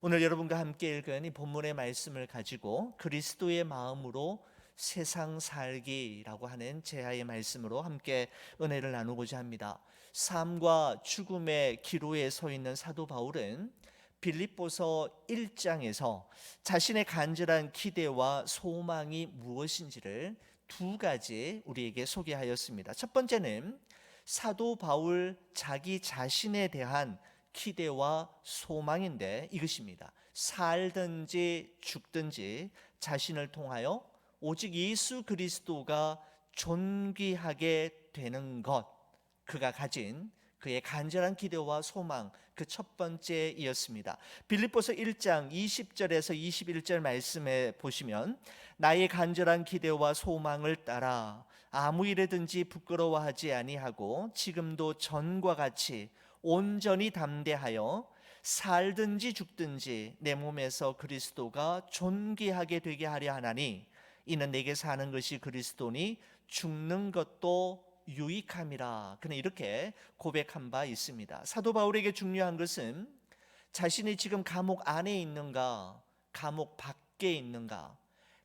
오늘 여러분과 함께 읽은 이 본문의 말씀을 가지고 그리스도의 마음으로 세상 살기라고 하는 제하의 말씀으로 함께 은혜를 나누고자 합니다. 삶과 죽음의 기로에 서 있는 사도 바울은 빌립보서 1장에서 자신의 간절한 기대와 소망이 무엇인지를 두 가지 우리에게 소개하였습니다. 첫 번째는 사도 바울 자기 자신에 대한 기대와 소망인데 이것입니다. 살든지 죽든지 자신을 통하여 오직 예수 그리스도가 존귀하게 되는 것, 그가 가진 그의 간절한 기대와 소망, 그 첫 번째이었습니다. 빌립보서 1장 20절에서 21절 말씀에 보시면 나의 간절한 기대와 소망을 따라 아무 일에든지 부끄러워하지 아니하고 지금도 전과 같이 온전히 담대하여 살든지 죽든지 내 몸에서 그리스도가 존귀하게 되게 하려 하나니 이는 내게 사는 것이 그리스도니 죽는 것도 유익함이라. 그는 이렇게 고백한 바 있습니다. 사도 바울에게 중요한 것은 자신이 지금 감옥 안에 있는가, 감옥 밖에 있는가,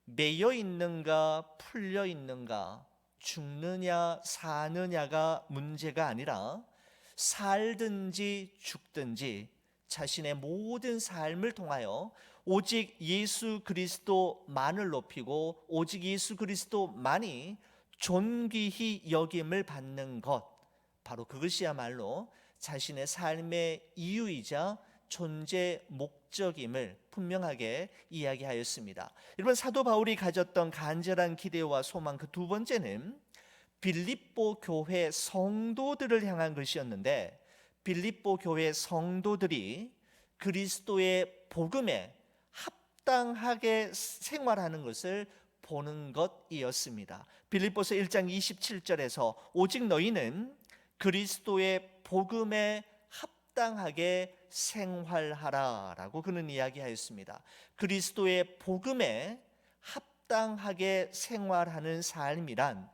매여 있는가, 풀려 있는가, 죽느냐 사느냐가 문제가 아니라 살든지 죽든지 자신의 모든 삶을 통하여 오직 예수 그리스도만을 높이고 오직 예수 그리스도만이 존귀히 여김을 받는 것, 바로 그것이야말로 자신의 삶의 이유이자 존재 목적임을 분명하게 이야기하였습니다. 여러분, 사도 바울이 가졌던 간절한 기대와 소망, 그 두 번째는 빌립보 교회 성도들을 향한 것이었는데, 빌립보 교회 성도들이 그리스도의 복음에 합당하게 생활하는 것을 보는 것이었습니다. 빌립보서 1장 27절에서 오직 너희는 그리스도의 복음에 합당하게 생활하라라고 그는 이야기하였습니다. 그리스도의 복음에 합당하게 생활하는 삶이란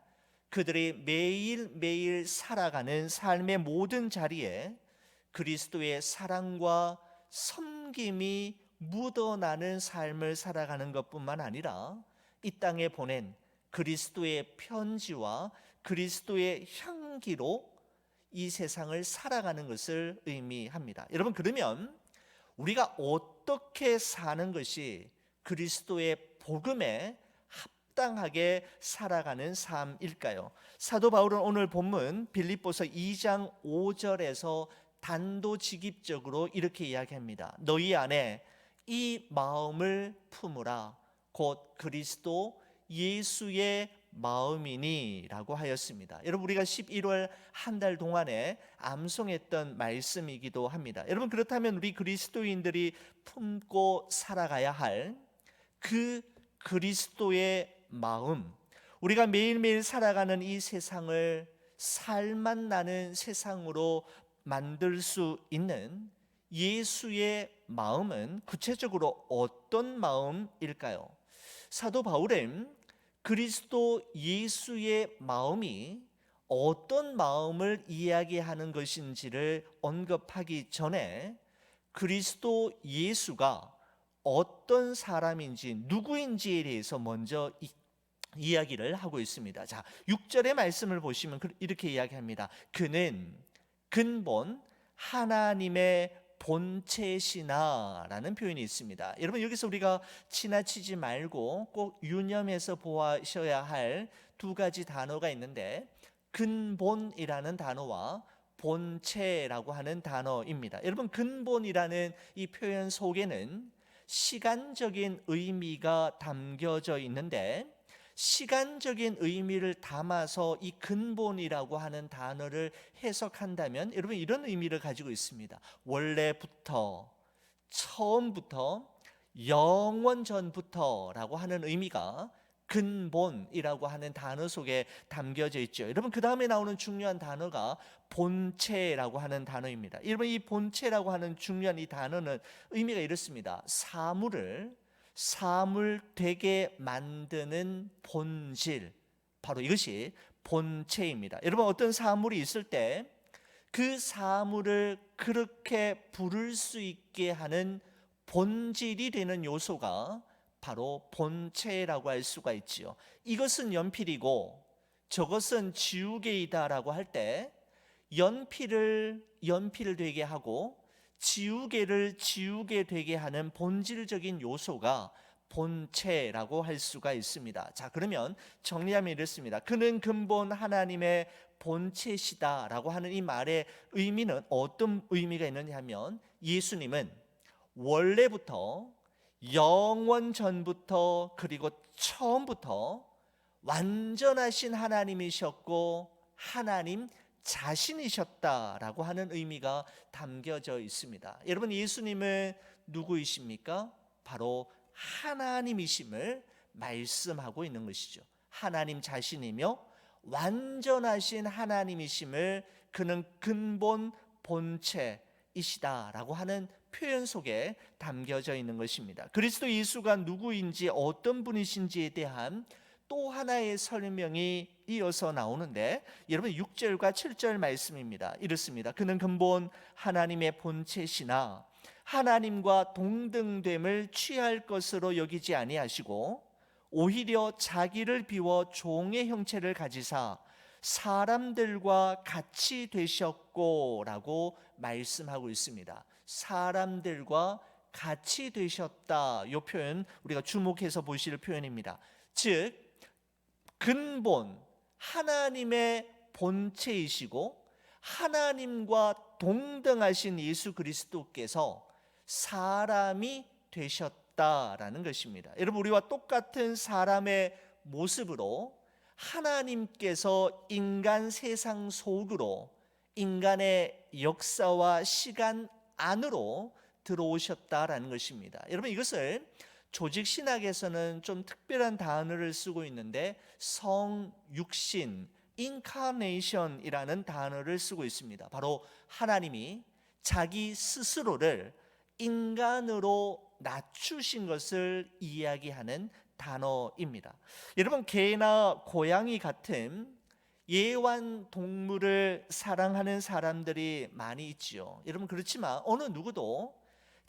그들이 매일매일 살아가는 삶의 모든 자리에 그리스도의 사랑과 섬김이 묻어나는 삶을 살아가는 것뿐만 아니라 이 땅에 보낸 그리스도의 편지와 그리스도의 향기로 이 세상을 살아가는 것을 의미합니다. 여러분, 그러면 우리가 어떻게 사는 것이 그리스도의 복음에 합당하게 살아가는 삶일까요? 사도 바울은 오늘 본문 빌립보서 2장 5절에서 단도직입적으로 이렇게 이야기합니다. 너희 안에 이 마음을 품으라 곧 그리스도 예수의 마음이니 라고 하였습니다. 여러분, 우리가 11월 한 달 동안에 암송했던 말씀이기도 합니다. 여러분, 그렇다면 우리 그리스도인들이 품고 살아가야 할 그 그리스도의 마음, 우리가 매일매일 살아가는 이 세상을 살맛 나는 세상으로 만들 수 있는 예수의 마음은 구체적으로 어떤 마음일까요? 사도 바울은 그리스도 예수의 마음이 어떤 마음을 이야기하는 것인지를 언급하기 전에 그리스도 예수가 어떤 사람인지 누구인지에 대해서 먼저 이야기를 하고 있습니다. 자, 6절의 말씀을 보시면 이렇게 이야기합니다. 그는 근본 하나님의 본체시나라는 표현이 있습니다. 여러분, 여기서 우리가 지나치지 말고 꼭 유념해서 보셔야 할 두 가지 단어가 있는데 근본이라는 단어와 본체라고 하는 단어입니다. 여러분, 근본이라는 이 표현 속에는 시간적인 의미가 담겨져 있는데 시간적인 의미를 담아서 이 근본이라고 하는 단어를 해석한다면 여러분 이런 의미를 가지고 있습니다. 원래부터, 처음부터, 영원 전부터라고 하는 의미가 근본이라고 하는 단어 속에 담겨져 있죠. 여러분, 그 다음에 나오는 중요한 단어가 본체라고 하는 단어입니다. 여러분, 이 본체라고 하는 중요한 이 단어는 의미가 이렇습니다. 사물을 사물되게 만드는 본질, 바로 이것이 본체입니다. 여러분, 어떤 사물이 있을 때 그 사물을 그렇게 부를 수 있게 하는 본질이 되는 요소가 바로 본체라고 할 수가 있지요. 이것은 연필이고 저것은 지우개이다라고 할 때 연필을 연필 되게 하고 지우개를 지우개 되게 하는 본질적인 요소가 본체라고 할 수가 있습니다. 자, 그러면 정리하면 이렇습니다. 그는 근본 하나님의 본체시다라고 하는 이 말의 의미는 어떤 의미가 있느냐 하면, 예수님은 원래부터 영원 전부터 그리고 처음부터 완전하신 하나님이셨고 하나님 자신이셨다라고 하는 의미가 담겨져 있습니다. 여러분, 예수님은 누구이십니까? 바로 하나님이심을 말씀하고 있는 것이죠. 하나님 자신이며 완전하신 하나님이심을 그는 근본 본체이시다라고 하는 표현 속에 담겨져 있는 것입니다. 그리스도 예수가 누구인지 어떤 분이신지에 대한 또 하나의 설명이 이어서 나오는데, 여러분 6절과 7절 말씀입니다. 이렇습니다. 그는 근본 하나님의 본체시나 하나님과 동등됨을 취할 것으로 여기지 아니하시고 오히려 자기를 비워 종의 형체를 가지사 사람들과 같이 되셨고 라고 말씀하고 있습니다. 사람들과 같이 되셨다, 이 표현 우리가 주목해서 보실 표현입니다. 즉 근본 하나님의 본체이시고 하나님과 동등하신 예수 그리스도께서 사람이 되셨다라는 것입니다. 여러분, 우리와 똑같은 사람의 모습으로 하나님께서 인간 세상 속으로 인간의 역사와 시간 안으로 들어오셨다라는 것입니다. 여러분, 이것을 조직신학에서는 좀 특별한 단어를 쓰고 있는데 성육신, 인카네이션이라는 단어를 쓰고 있습니다. 바로 하나님이 자기 스스로를 인간으로 낮추신 것을 이야기하는 단어입니다. 여러분, 개나 고양이 같은 애완동물을 사랑하는 사람들이 많이 있지요. 여러분, 그렇지만 어느 누구도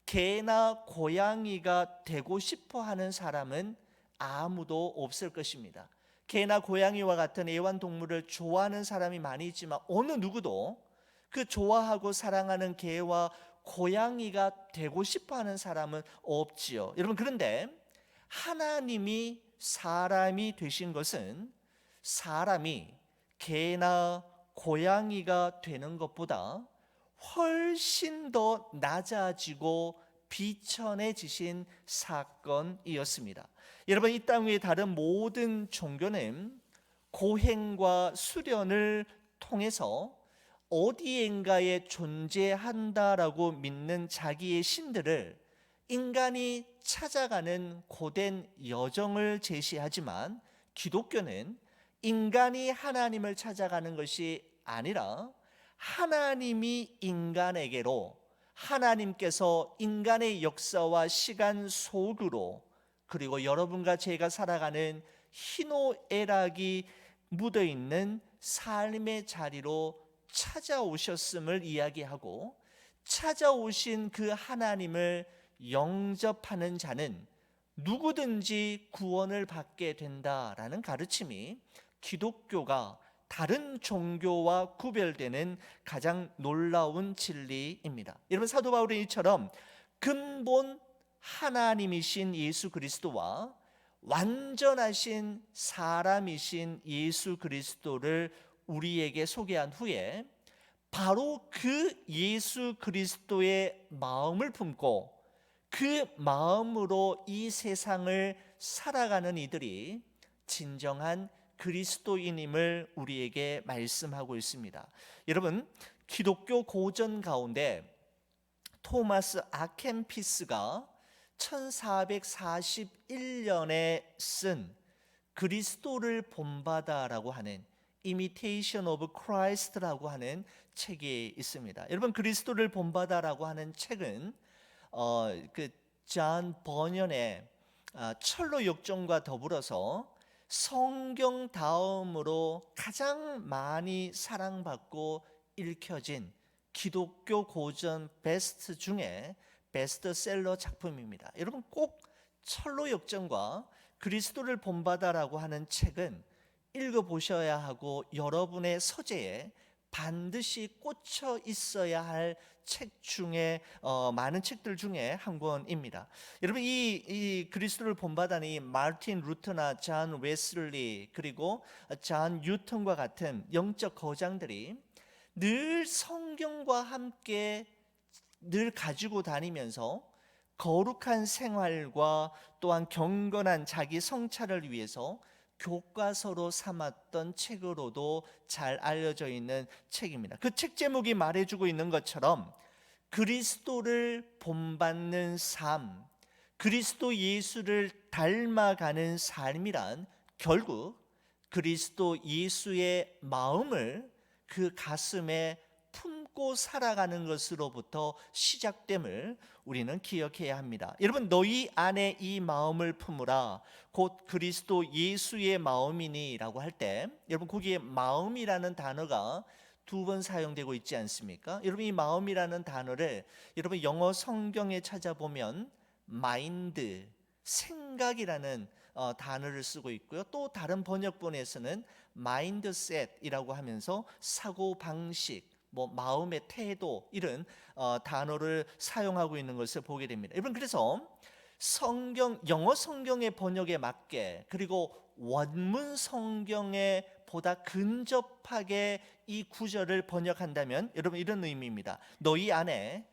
개나 고양이가 되고 싶어 하는 사람은 아무도 없을 것입니다. 개나 고양이와 같은 애완동물을 좋아하는 사람이 많이 있지만 어느 누구도 그 좋아하고 사랑하는 개와 고양이가 되고 싶어 하는 사람은 없지요. 여러분, 그런데 하나님이 사람이 되신 것은 사람이 개나 고양이가 되는 것보다 훨씬 더 낮아지고 비천해지신 사건이었습니다. 여러분, 이 땅 위의 다른 모든 종교는 고행과 수련을 통해서 어디엔가에 존재한다라고 믿는 자기의 신들을 인간이 찾아가는 고된 여정을 제시하지만, 기독교는 인간이 하나님을 찾아가는 것이 아니라 하나님이 인간에게로, 하나님께서 인간의 역사와 시간 속으로, 그리고 여러분과 제가 살아가는 희노애락이 묻어있는 삶의 자리로 찾아오셨음을 이야기하고, 찾아오신 그 하나님을 영접하는 자는 누구든지 구원을 받게 된다라는 가르침이 기독교가 다른 종교와 구별되는 가장 놀라운 진리입니다. 여러분, 사도 바울은 이처럼 근본 하나님이신 예수 그리스도와 완전하신 사람이신 예수 그리스도를 우리에게 소개한 후에 바로 그 예수 그리스도의 마음을 품고 그 마음으로 이 세상을 살아가는 이들이 진정한 그리스도인임을 우리에게 말씀하고 있습니다. 여러분, 기독교 고전 가운데 토마스 아켄피스가 1441년에 쓴 그리스도를 본받아라고 하는 Imitation of Christ라고 하는 책이 있습니다. 여러분, 그리스도를 본받아라고 하는 책은 존 버년의 철로 역정과 더불어서 성경 다음으로 가장 많이 사랑받고 읽혀진 기독교 고전 베스트 중에 베스트셀러 작품입니다. 여러분 꼭 철로 역정과 그리스도를 본받아라고 하는 책은 읽어보셔야 하고 여러분의 서재에 반드시 꽂혀 있어야 할 책 중에 많은 책들 중에 한 권입니다. 여러분 이 그리스도를 본받아는 이 마르틴 루터나 존 웨슬리 그리고 존 뉴턴과 같은 영적 거장들이 늘 성경과 함께 늘 가지고 다니면서 거룩한 생활과 또한 경건한 자기 성찰을 위해서 교과서로 삼았던 책으로도 잘 알려져 있는 책입니다. 그 책 제목이 말해주고 있는 것처럼 그리스도를 본받는 삶, 그리스도 예수를 닮아가는 삶이란 결국 그리스도 예수의 마음을 그 가슴에 품고 살아가는 것으로부터 시작됨을 우리는 기억해야 합니다. 여러분 너희 안에 이 마음을 품으라 곧 그리스도 예수의 마음이니 라고 할 때 여러분 거기에 마음이라는 단어가 두 번 사용되고 있지 않습니까? 여러분 이 마음이라는 단어를 여러분 영어 성경에 찾아보면 마인드, 생각이라는 단어를 쓰고 있고요. 또 다른 번역본에서는 마인드셋이라고 하면서 사고 방식, 마음의 태도 이런 단어를 사용하고 있는 것을 보게 됩니다. 여러분 그래서 영어 성경의 번역에 맞게 그리고 원문 성경에 보다 근접하게 이 구절을 번역한다면 여러분 이런 의미입니다. 너희 안에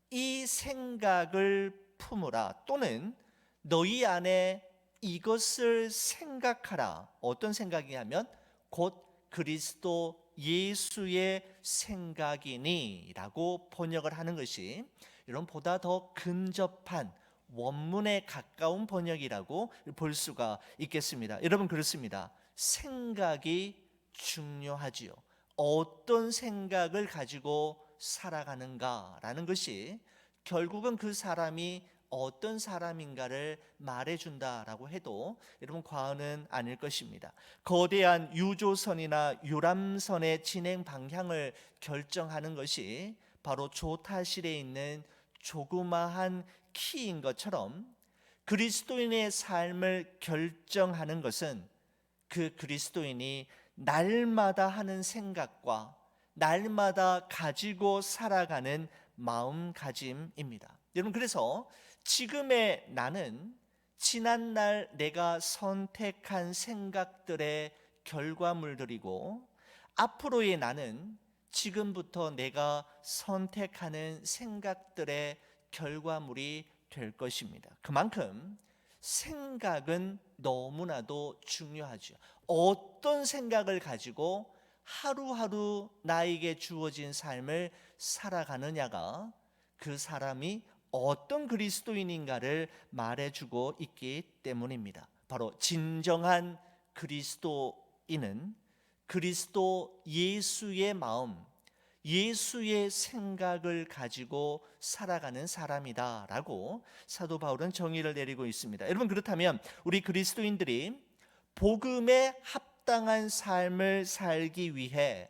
이 생각을 품으라 또는 너희 안에 이것을 생각하라. 어떤 생각이냐면 곧 그리스도 예수의 생각이니 라고 번역을 하는 것이 이런 보다 더 근접한 원문에 가까운 번역이라고 볼 수가 있겠습니다. 여러분 그렇습니다. 생각이 중요하지요. 어떤 생각을 가지고 살아가는가라는 것이 결국은 그 사람이 어떤 사람인가를 말해준다라고 해도 여러분 과언은 아닐 것입니다. 거대한 유조선이나 유람선의 진행 방향을 결정하는 것이 바로 조타실에 있는 조그마한 키인 것처럼 그리스도인의 삶을 결정하는 것은 그 그리스도인이 날마다 하는 생각과 날마다 가지고 살아가는 마음가짐입니다. 여러분 그래서 지금의 나는 지난날 내가 선택한 생각들의 결과물들이고 앞으로의 나는 지금부터 내가 선택하는 생각들의 결과물이 될 것입니다. 그만큼 생각은 너무나도 중요하죠. 어떤 생각을 가지고 하루하루 나에게 주어진 삶을 살아가느냐가 그 사람이 어떤 그리스도인인가를 말해주고 있기 때문입니다. 바로 진정한 그리스도인은 그리스도 예수의 마음, 예수의 생각을 가지고 살아가는 사람이다라고 사도 바울은 정의를 내리고 있습니다. 여러분 그렇다면 우리 그리스도인들이 복음에 합당한 삶을 살기 위해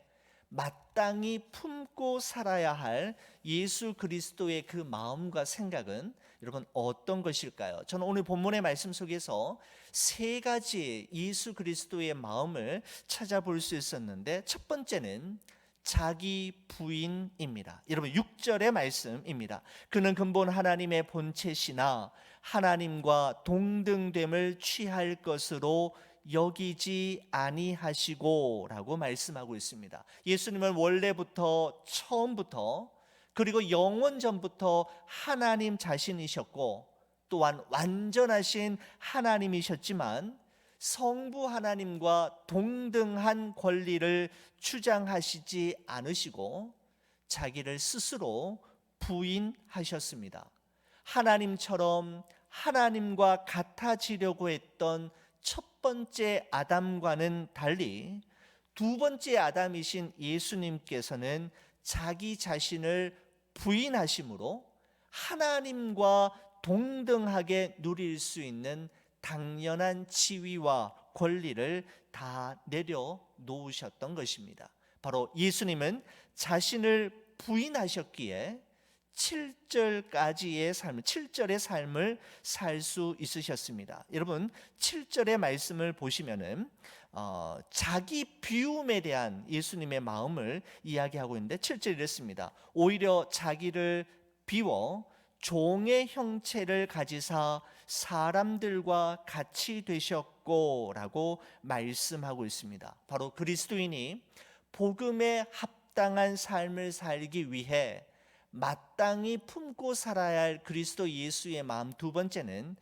마땅히 품고 살아야 할 예수 그리스도의 그 마음과 생각은 여러분 어떤 것일까요? 저는 오늘 본문의 말씀 속에서 세 가지 예수 그리스도의 마음을 찾아볼 수 있었는데 첫 번째는 자기 부인입니다. 여러분 6절의 말씀입니다. 그는 근본 하나님의 본체시나 하나님과 동등됨을 취할 것으로 여기지 아니하시고 라고 말씀하고 있습니다. 예수님은 원래부터 처음부터 그리고 영원 전부터 하나님 자신이셨고 또한 완전하신 하나님이셨지만 성부 하나님과 동등한 권리를 주장하시지 않으시고 자기를 스스로 부인하셨습니다. 하나님처럼 하나님과 같아지려고 했던 첫 번째 아담과는 달리 두 번째 아담이신 예수님께서는 자기 자신을 부인하심으로 하나님과 동등하게 누릴 수 있는 당연한 지위와 권리를 다 내려놓으셨던 것입니다. 바로 예수님은 자신을 부인하셨기에 7절까지의 삶, 7절의 삶을 살 수 있으셨습니다. 여러분 7절의 말씀을 보시면은 자기 비움에 대한 예수님의 마음을 이야기하고 있는데 7절 이랬습니다. 오히려 자기를 비워 종의 형체를 가지사 사람들과 같이 되셨고 라고 말씀하고 있습니다. 바로 그리스도인이 복음에 합당한 삶을 살기 위해 마땅히 품고 살아야 할 그리스도 예수의 마음, 두 번째는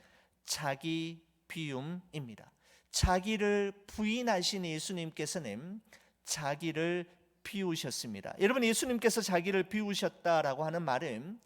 자기 비움입니다. 자기를 부인하신 예수님께서는 자기를 비우셨습니다. 여러분, 예수님께서 자기를 비우셨다라고 하는 말은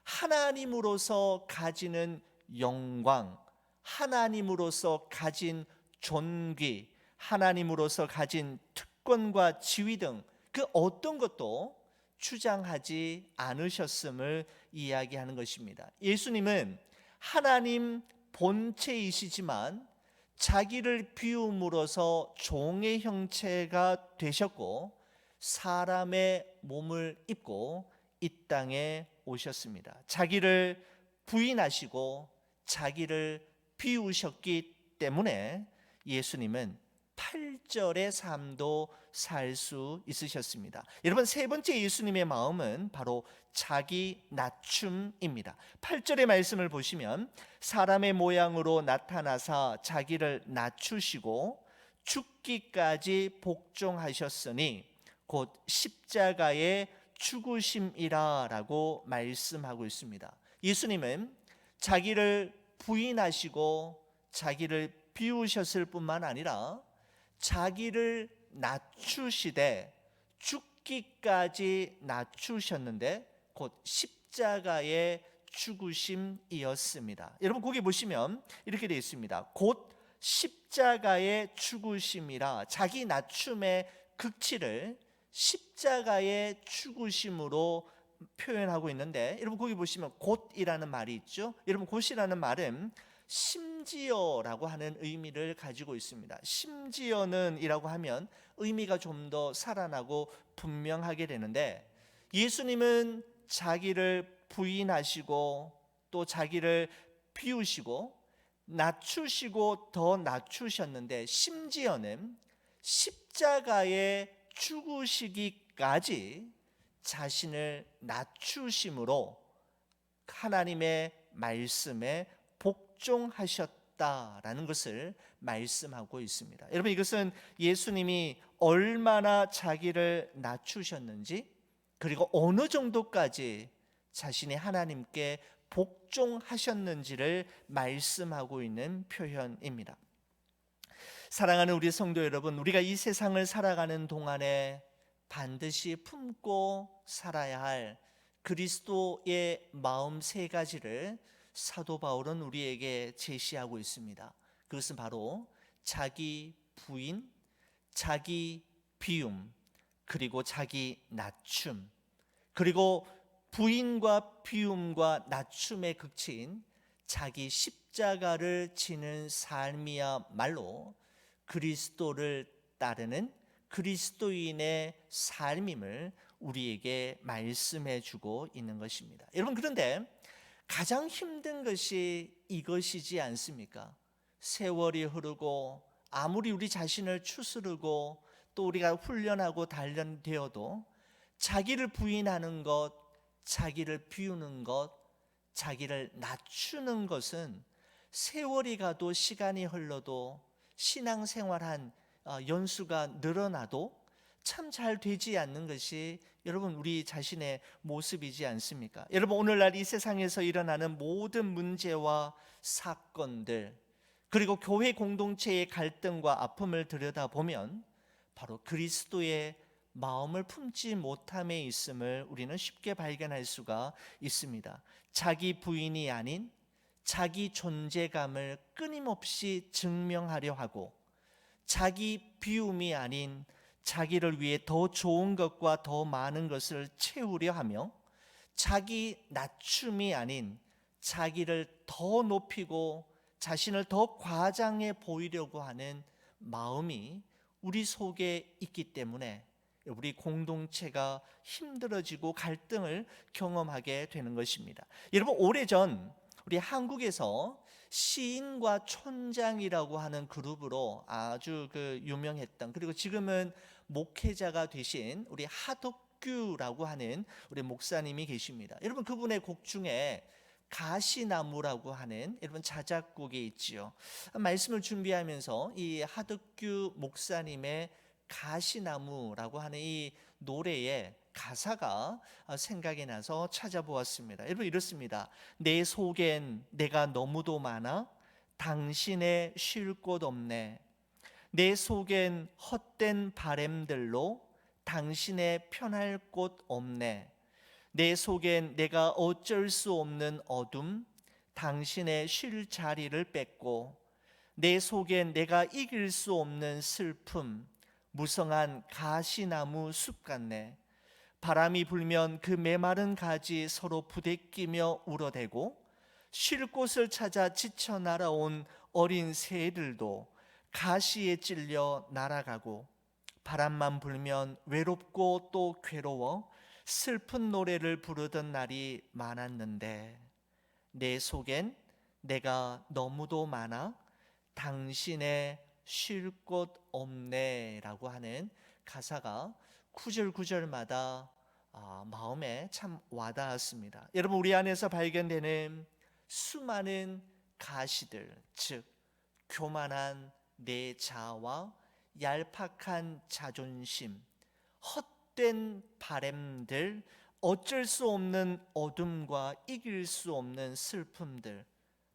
하나님으로서 가지는 영광, 하나님으로서 가진 존귀, 하나님으로서 가진 특권과 지위 등 그 어떤 것도 주장하지 않으셨음을 이야기하는 것입니다. 예수님은 하나님 본체이시지만 자기를 비움으로써 종의 형체가 되셨고 사람의 몸을 입고 이 땅에 오셨습니다. 자기를 부인하시고 자기를 비우셨기 때문에 예수님은 8절의 삶도 살 수 있으셨습니다. 여러분, 세 번째 예수님의 마음은 바로 자기 낮춤입니다. 8절의 말씀을 보시면 사람의 모양으로 나타나사 자기를 낮추시고 죽기까지 복종하셨으니 곧 십자가의 죽으심이라 라고 말씀하고 있습니다. 예수님은 자기를 부인하시고 자기를 비우셨을 뿐만 아니라 자기를 낮추시되 죽기까지 낮추셨는데 곧 십자가의 죽으심이었습니다. 여러분 거기 보시면 이렇게 되어 있습니다. 곧 십자가의 죽으심이라, 자기 낮춤의 극치를 십자가의 죽으심으로 표현하고 있는데, 여러분 거기 보시면 곧이라는 말이 있죠. 여러분 곧이라는 말은 심지어라고 하는 의미를 가지고 있습니다. 심지어는 이라고 하면 의미가 좀 더 살아나고 분명하게 되는데, 예수님은 자기를 부인하시고 또 자기를 비우시고 낮추시고 더 낮추셨는데, 심지어는 십자가에 죽으시기까지 자신을 낮추심으로 하나님의 말씀에 복종하셨다라는 것을 말씀하고 있습니다. 여러분, 이것은 예수님이 얼마나 자기를 낮추셨는지, 그리고 어느 정도까지 자신이 하나님께 복종하셨는지를 말씀하고 있는 표현입니다. 사랑하는 우리 성도 여러분, 우리가 이 세상을 살아가는 동안에 반드시 품고 살아야 할 그리스도의 마음 세 가지를 사도 바울은 우리에게 제시하고 있습니다. 그것은 바로 자기 부인, 자기 비움, 그리고 자기 낮춤, 그리고 부인과 비움과 낮춤의 극치인 자기 십자가를 지는 삶이야말로 그리스도를 따르는 그리스도인의 삶임을 우리에게 말씀해 주고 있는 것입니다. 여러분, 그런데 가장 힘든 것이 이것이지 않습니까? 세월이 흐르고 아무리 우리 자신을 추스르고 또 우리가 훈련하고 단련되어도 자기를 부인하는 것, 자기를 비우는 것, 자기를 낮추는 것은 세월이 가도 시간이 흘러도 신앙생활한 연수가 늘어나도 참 잘 되지 않는 것이 여러분 우리 자신의 모습이지 않습니까? 여러분, 오늘날 이 세상에서 일어나는 모든 문제와 사건들, 그리고 교회 공동체의 갈등과 아픔을 들여다보면 바로 그리스도의 마음을 품지 못함에 있음을 우리는 쉽게 발견할 수가 있습니다. 자기 부인이 아닌 자기 존재감을 끊임없이 증명하려 하고, 자기 비움이 아닌 자기를 위해 더 좋은 것과 더 많은 것을 채우려 하며, 자기 낮춤이 아닌 자기를 더 높이고 자신을 더 과장해 보이려고 하는 마음이 우리 속에 있기 때문에 우리 공동체가 힘들어지고 갈등을 경험하게 되는 것입니다. 여러분, 오래전 우리 한국에서 시인과 촌장이라고 하는 그룹으로 아주 유명했던, 그리고 지금은 목회자가 되신 우리 하덕규라고 하는 우리 목사님이 계십니다. 여러분, 그분의 곡 중에 가시나무라고 하는 여러분 자작곡이 있지요. 말씀을 준비하면서 이 하덕규 목사님의 가시나무라고 하는 이 노래의 가사가 생각이 나서 찾아보았습니다. 여러분, 이렇습니다. 내 속엔 내가 너무도 많아 당신의 쉴 곳 없네. 내 속엔 헛된 바램들로 당신의 편할 곳 없네. 내 속엔 내가 어쩔 수 없는 어둠, 당신의 쉴 자리를 뺏고, 내 속엔 내가 이길 수 없는 슬픔, 무성한 가시나무 숲 같네. 바람이 불면 그 메마른 가지 서로 부대끼며 울어대고, 쉴 곳을 찾아 지쳐 날아온 어린 새들도 가시에 찔려 날아가고, 바람만 불면 외롭고 또 괴로워 슬픈 노래를 부르던 날이 많았는데, 내 속엔 내가 너무도 많아 당신의 쉴 곳 없네 라고 하는 가사가 구절구절마다 마음에 참 와닿았습니다. 여러분, 우리 안에서 발견되는 수많은 가시들, 즉 교만한 내 자아와 얄팍한 자존심, 헛된 바램들, 어쩔 수 없는 어둠과 이길 수 없는 슬픔들,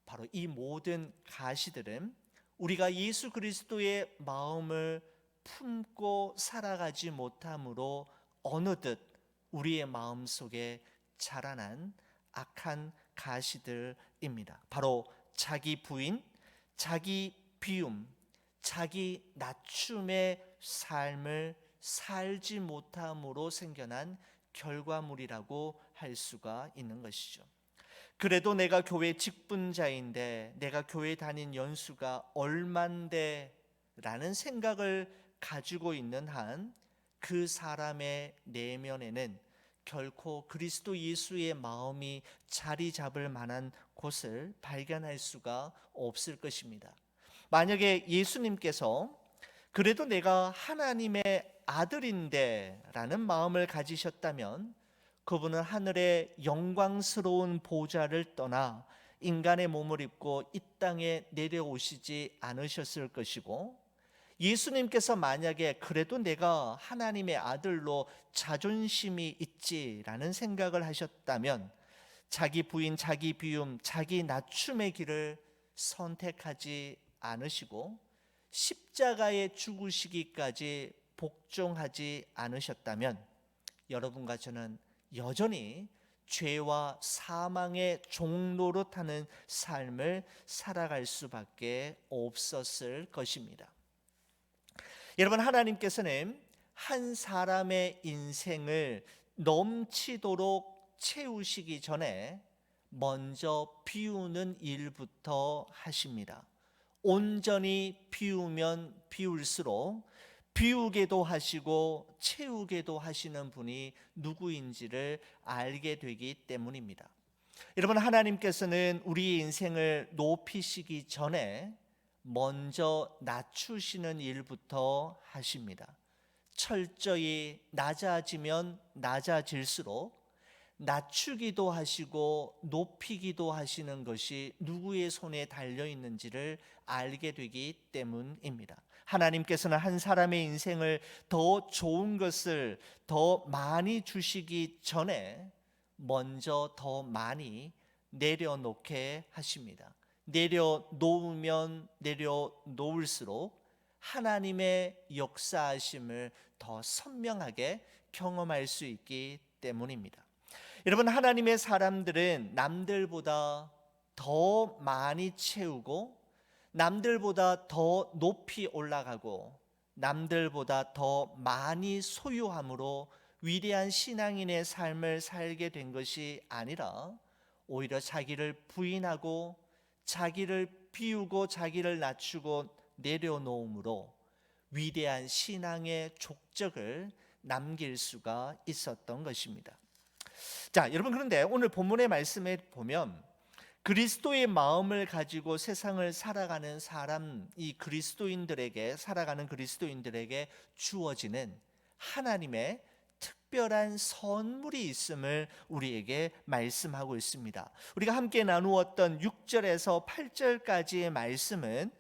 바로 이 모든 가시들은 우리가 예수 그리스도의 마음을 품고 살아가지 못함으로 어느덧 우리의 마음속에 자라난 악한 가시들입니다. 바로 자기 부인, 자기 비움, 자기 낮춤의 삶을 살지 못함으로 생겨난 결과물이라고 할 수가 있는 것이죠. 그래도 내가 교회 직분자인데, 내가 교회 다닌 연수가 얼만데 라는 생각을 가지고 있는 한 그 사람의 내면에는 결코 그리스도 예수의 마음이 자리 잡을 만한 곳을 발견할 수가 없을 것입니다. 만약에 예수님께서 그래도 내가 하나님의 아들인데 라는 마음을 가지셨다면, 그분은 하늘의 영광스러운 보좌를 떠나 인간의 몸을 입고 이 땅에 내려오시지 않으셨을 것이고, 예수님께서 만약에 그래도 내가 하나님의 아들로 자존심이 있지라는 생각을 하셨다면, 자기 부인, 자기 비움, 자기 낮춤의 길을 선택하지 않으시고 십자가에 죽으시기까지 복종하지 않으셨다면, 여러분과 저는 여전히 죄와 사망의 종로로 타는 삶을 살아갈 수밖에 없었을 것입니다. 여러분, 하나님께서는 한 사람의 인생을 넘치도록 채우시기 전에 먼저 비우는 일부터 하십니다. 온전히 비우면 비울수록 비우게도 하시고 채우게도 하시는 분이 누구인지를 알게 되기 때문입니다. 여러분, 하나님께서는 우리의 인생을 높이시기 전에 먼저 낮추시는 일부터 하십니다. 철저히 낮아지면 낮아질수록 낮추기도 하시고 높이기도 하시는 것이 누구의 손에 달려 있는지를 알게 되기 때문입니다. 하나님께서는 한 사람의 인생을 더 좋은 것을 더 많이 주시기 전에 먼저 더 많이 내려놓게 하십니다. 내려놓으면 내려놓을수록 하나님의 역사하심을 더 선명하게 경험할 수 있기 때문입니다. 여러분, 하나님의 사람들은 남들보다 더 많이 채우고, 남들보다 더 높이 올라가고, 남들보다 더 많이 소유함으로 위대한 신앙인의 삶을 살게 된 것이 아니라, 오히려 자기를 부인하고 자기를 비우고 자기를 낮추고 내려놓음으로 위대한 신앙의 족적을 남길 수가 있었던 것입니다. 자, 여러분, 그런데 오늘 본문의 말씀에 보면 그리스도의 마음을 가지고 세상을 살아가는 사람, 이 그리스도인들에게, 살아가는 그리스도인들에게 주어지는 하나님의 특별한 선물이 있음을 우리에게 말씀하고 있습니다. 우리가 함께 나누었던 6절에서 8절까지의 말씀은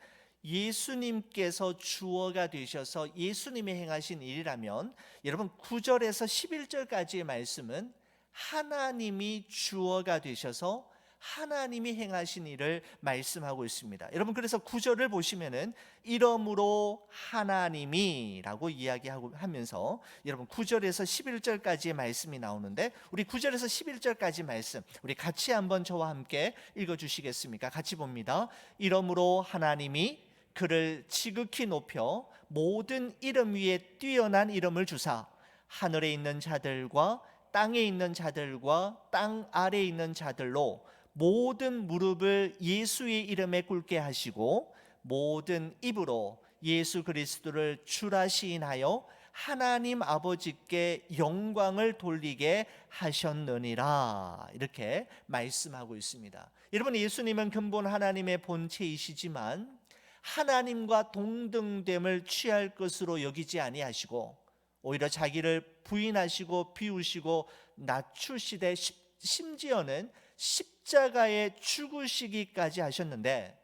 예수님께서 주어가 되셔서 예수님이 행하신 일이라면, 여러분 9절에서 11절까지의 말씀은 하나님이 주어가 되셔서 하나님이 행하신 일을 말씀하고 있습니다. 여러분, 그래서 9절을 보시면은 이러므로 하나님이라고 이야기하고 하면서 여러분 9절에서 11절까지의 말씀이 나오는데, 우리 9절에서 11절까지 말씀 우리 같이 한번 저와 함께 읽어 주시겠습니까? 같이 봅니다. 이러므로 하나님이 그를 지극히 높여 모든 이름 위에 뛰어난 이름을 주사 하늘에 있는 자들과 땅에 있는 자들과 땅 아래에 있는 자들로 모든 무릎을 예수의 이름에 꿇게 하시고 모든 입으로 예수 그리스도를 주라 시인하여 하나님 아버지께 영광을 돌리게 하셨느니라, 이렇게 말씀하고 있습니다. 여러분, 예수님은 근본 하나님의 본체이시지만 하나님과 동등됨을 취할 것으로 여기지 아니하시고 오히려 자기를 부인하시고 비우시고 낮추시되 심지어는 십자가에 죽으시기까지 하셨는데,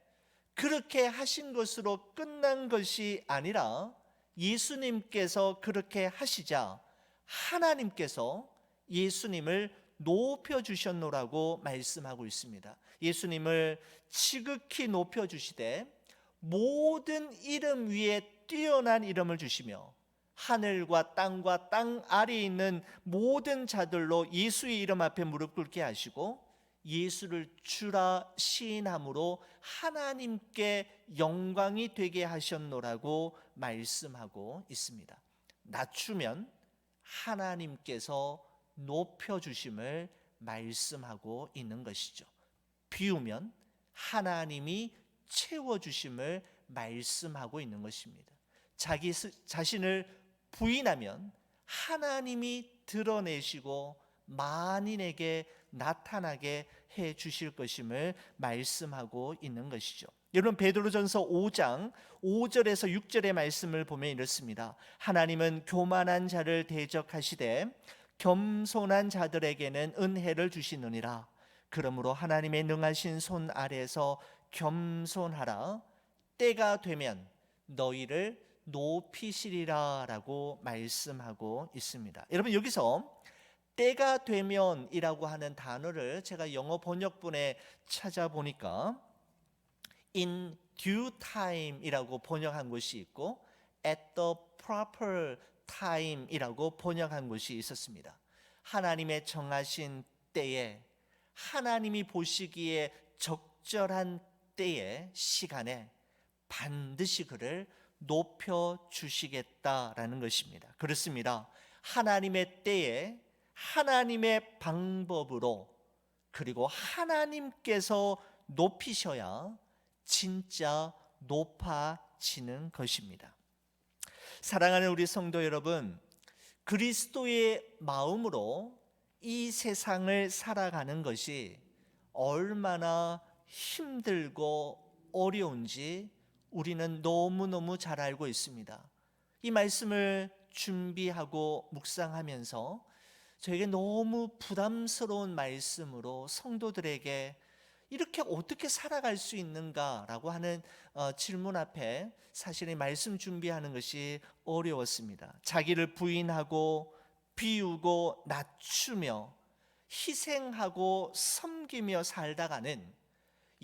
그렇게 하신 것으로 끝난 것이 아니라 예수님께서 그렇게 하시자 하나님께서 예수님을 높여주셨노라고 말씀하고 있습니다. 예수님을 지극히 높여주시되 모든 이름 위에 뛰어난 이름을 주시며 하늘과 땅과 땅 아래에 있는 모든 자들로 예수의 이름 앞에 무릎 꿇게 하시고 예수를 주라 시인함으로 하나님께 영광이 되게 하셨노라고 말씀하고 있습니다. 낮추면 하나님께서 높여주심을 말씀하고 있는 것이죠. 비우면 하나님이 채워주심을 말씀하고 있는 것입니다. 자기 자신을 부인하면 하나님이 드러내시고 만인에게 나타나게 해 주실 것임을 말씀하고 있는 것이죠. 여러분, 베드로전서 5장 5절에서 6절의 말씀을 보면 이렇습니다. 하나님은 교만한 자를 대적하시되 겸손한 자들에게는 은혜를 주시느니라. 그러므로 하나님의 능하신 손 아래에서 겸손하라. 때가 되면 너희를 높이시리라 라고 말씀하고 있습니다. 여러분, 여기서 때가 되면이라고 하는 단어를 제가 영어 번역본에 찾아보니까 in due time이라고 번역한 것이 있고 at the proper time이라고 번역한 것이 있었습니다. 하나님의 정하신 때에, 하나님이 보시기에 적절한 때에, 시간에 반드시 그를 높여주시겠다라는 것입니다. 그렇습니다. 하나님의 때에 하나님의 방법으로, 그리고 하나님께서 높이셔야 진짜 높아지는 것입니다. 사랑하는 우리 성도 여러분, 그리스도의 마음으로 이 세상을 살아가는 것이 얼마나 힘들고 어려운지 우리는 너무너무 잘 알고 있습니다. 이 말씀을 준비하고 묵상하면서 저에게 너무 부담스러운 말씀으로 성도들에게 이렇게 어떻게 살아갈 수 있는가라고 하는 질문 앞에 사실 말씀 준비하는 것이 어려웠습니다. 자기를 부인하고 비우고 낮추며 희생하고 섬기며 살다가는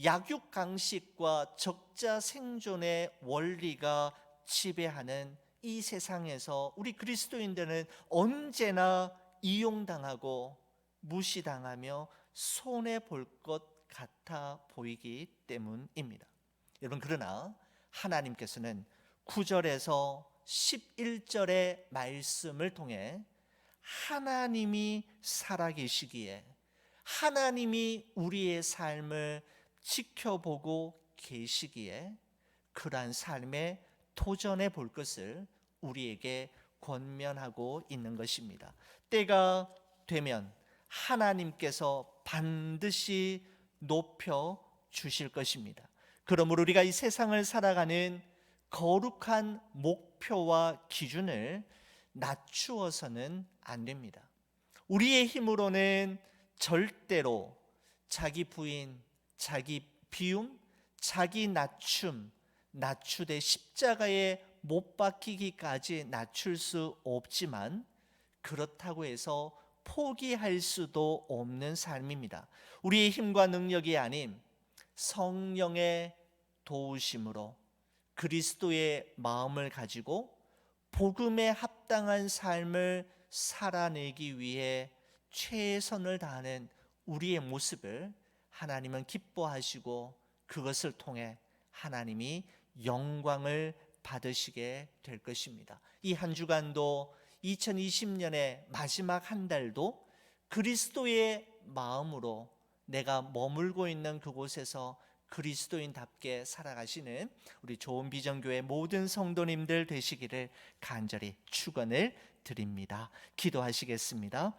약육강식과 적자생존의 원리가 지배하는 이 세상에서 우리 그리스도인들은 언제나 이용당하고 무시당하며 손해볼 것 같아 보이기 때문입니다. 여러분, 그러나 하나님께서는 9절에서 11절의 말씀을 통해 하나님이 살아계시기에, 하나님이 우리의 삶을 지켜보고 계시기에 그러한 삶에 도전해 볼 것을 우리에게 권면하고 있는 것입니다. 때가 되면 하나님께서 반드시 높여 주실 것입니다. 그러므로 우리가 이 세상을 살아가는 거룩한 목표와 기준을 낮추어서는 안 됩니다. 우리의 힘으로는 절대로 자기 부인, 자기 비움, 자기 낮춤, 낮추되 십자가에 못 박히기까지 낮출 수 없지만 그렇다고 해서 포기할 수도 없는 삶입니다. 우리의 힘과 능력이 아닌 성령의 도우심으로 그리스도의 마음을 가지고 복음에 합당한 삶을 살아내기 위해 최선을 다하는 우리의 모습을 하나님은 기뻐하시고 그것을 통해 하나님이 영광을 받으시게 될 것입니다. 이 한 주간도 2020년의 마지막 한 달도 그리스도의 마음으로 내가 머물고 있는 그곳에서 그리스도인답게 살아가시는 우리 좋은 비전교회 모든 성도님들 되시기를 간절히 축원을 드립니다. 기도하시겠습니다.